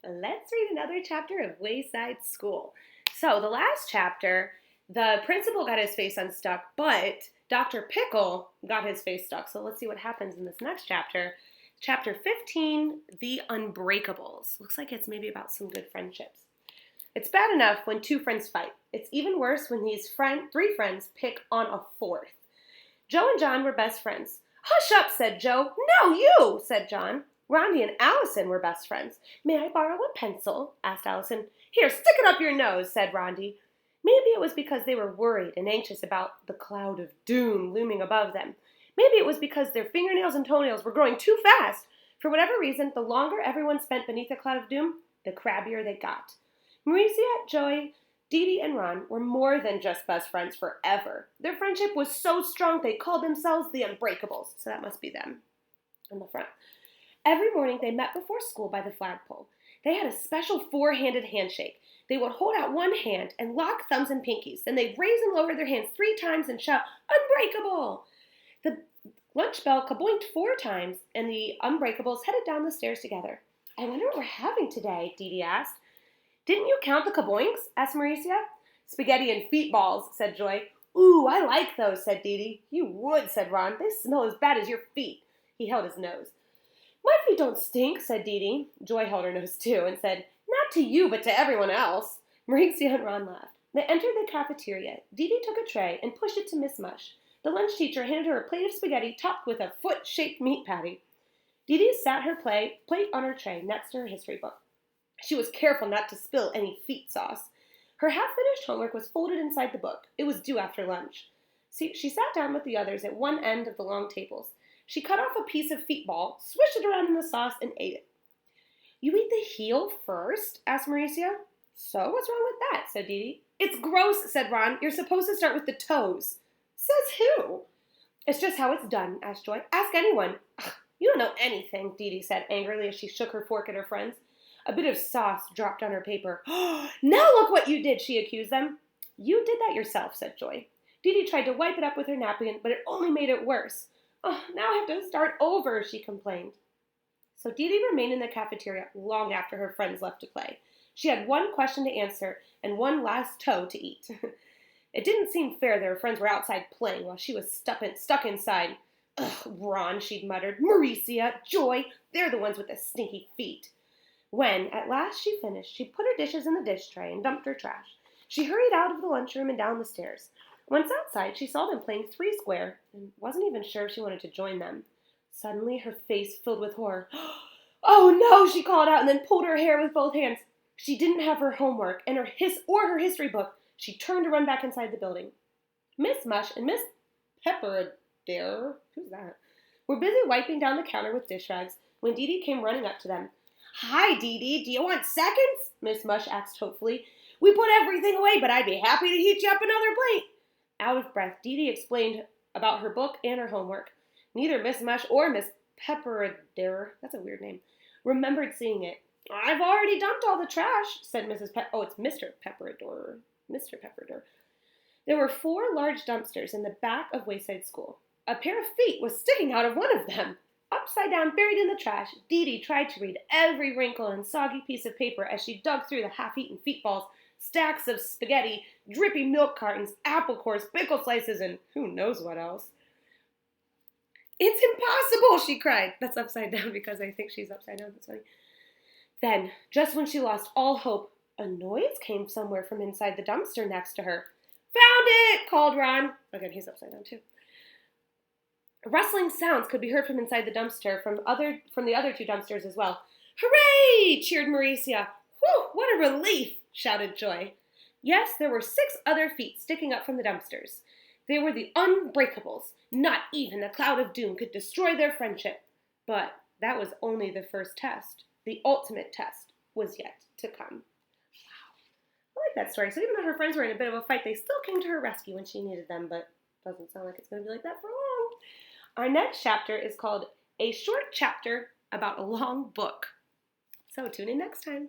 Let's read another chapter of Wayside School. So, the last chapter, the principal got his face unstuck, but Dr. Pickle got his face stuck. So, let's see what happens in this next chapter. Chapter 15, The Unbreakables. Looks like it's maybe about some good friendships. It's bad enough when two friends fight. It's even worse when these three friends pick on a fourth. Joe and John were best friends. Hush up, said Joe. No, you, said John. Rondi and Allison were best friends. May I borrow a pencil? Asked Allison. Here, stick it up your nose, said Rondi. Maybe it was because they were worried and anxious about the cloud of doom looming above them. Maybe it was because their fingernails and toenails were growing too fast. For whatever reason, the longer everyone spent beneath the cloud of doom, the crabbier they got. Mauricia, Joey, Dee Dee, and Ron were more than just best friends forever. Their friendship was so strong they called themselves the Unbreakables, so that must be them in the front. Every morning they met before school by the flagpole. They had a special four-handed handshake. They would hold out one hand and lock thumbs and pinkies. Then they'd raise and lower their hands 3 times and shout, Unbreakable! The lunch bell kaboinked 4 times, and the Unbreakables headed down the stairs together. I wonder what we're having today, Dee Dee asked. Didn't you count the kaboinks? Asked Mauricia. Spaghetti and feet balls, said Joy. Ooh, I like those, said Dee Dee. You would, said Ron. They smell as bad as your feet. He held his nose. My feet don't stink, said Dee Dee. Joy held her nose too and said, Not to you, but to everyone else. Mauricia and Ron laughed. They entered the cafeteria. Dee Dee took a tray and pushed it to Miss Mush. The lunch teacher handed her a plate of spaghetti topped with a foot-shaped meat patty. Dee Dee sat her plate on her tray next to her history book. She was careful not to spill any feet sauce. Her half-finished homework was folded inside the book. It was due after lunch. She sat down with the others at one end of the long tables. She cut off a piece of feet ball, swished it around in the sauce, and ate it. You eat the heel first? Asked Mauricia. So, what's wrong with that? Said Dee Dee. It's gross, said Ron. You're supposed to start with the toes. Says who? It's just how it's done, asked Joy. Ask anyone. Ugh, you don't know anything, Dee Dee said angrily as she shook her fork at her friends. A bit of sauce dropped on her paper. Now look what you did, she accused them. You did that yourself, said Joy. Dee Dee tried to wipe it up with her napkin, but it only made it worse. Oh, now I have to start over, she complained. So Dee Dee remained in the cafeteria long after her friends left to play. She had one question to answer and one last toe to eat. It didn't seem fair that her friends were outside playing while she was stuck inside. Ugh, Ron, she'd muttered. Mauricia, Joy, they're the ones with the stinky feet. When, at last, she finished, she put her dishes in the dish tray and dumped her trash. She hurried out of the lunchroom and down the stairs. Once outside, she saw them playing three square and wasn't even sure if she wanted to join them. Suddenly, her face filled with horror. Oh no, she called out and then pulled her hair with both hands. She didn't have her homework and her history book. She turned to run back inside the building. Miss Mush and Miss Pepperdare, who's that, were busy wiping down the counter with dish rags when Dee Dee came running up to them. Hi, Dee Dee. Do you want seconds? Miss Mush asked hopefully. We put everything away, but I'd be happy to heat you up another plate. Out of breath, Dee Dee explained about her book and her homework. Neither Miss Mush or Miss Pepperdare, that's a weird name, remembered seeing it. I've already dumped all the trash, said it's Mr. Pepperdare. Mr. Pepperdare. There were 4 large dumpsters in the back of Wayside School. A pair of feet was sticking out of one of them. Upside down, buried in the trash, Dee Dee tried to read every wrinkle and soggy piece of paper as she dug through the half-eaten feet balls, stacks of spaghetti, drippy milk cartons, apple cores, pickle slices, and who knows what else. It's impossible, she cried. That's upside down because I think she's upside down. That's funny. Then, just when she lost all hope, a noise came somewhere from inside the dumpster next to her. Found it, called Ron. Again, he's upside down too. Rustling sounds could be heard from inside the dumpster from the other 2 dumpsters as well. Hooray! Cheered Mauricia. Whew, what a relief! Shouted Joy. Yes, there were 6 other feet sticking up from the dumpsters. They were the Unbreakables. Not even the cloud of doom could destroy their friendship. But that was only the first test. The ultimate test was yet to come. Wow. I like that story. So even though her friends were in a bit of a fight, they still came to her rescue when she needed them, but doesn't sound like it's going to be like that for long. Our next chapter is called A Short Chapter About a Long Book. So tune in next time.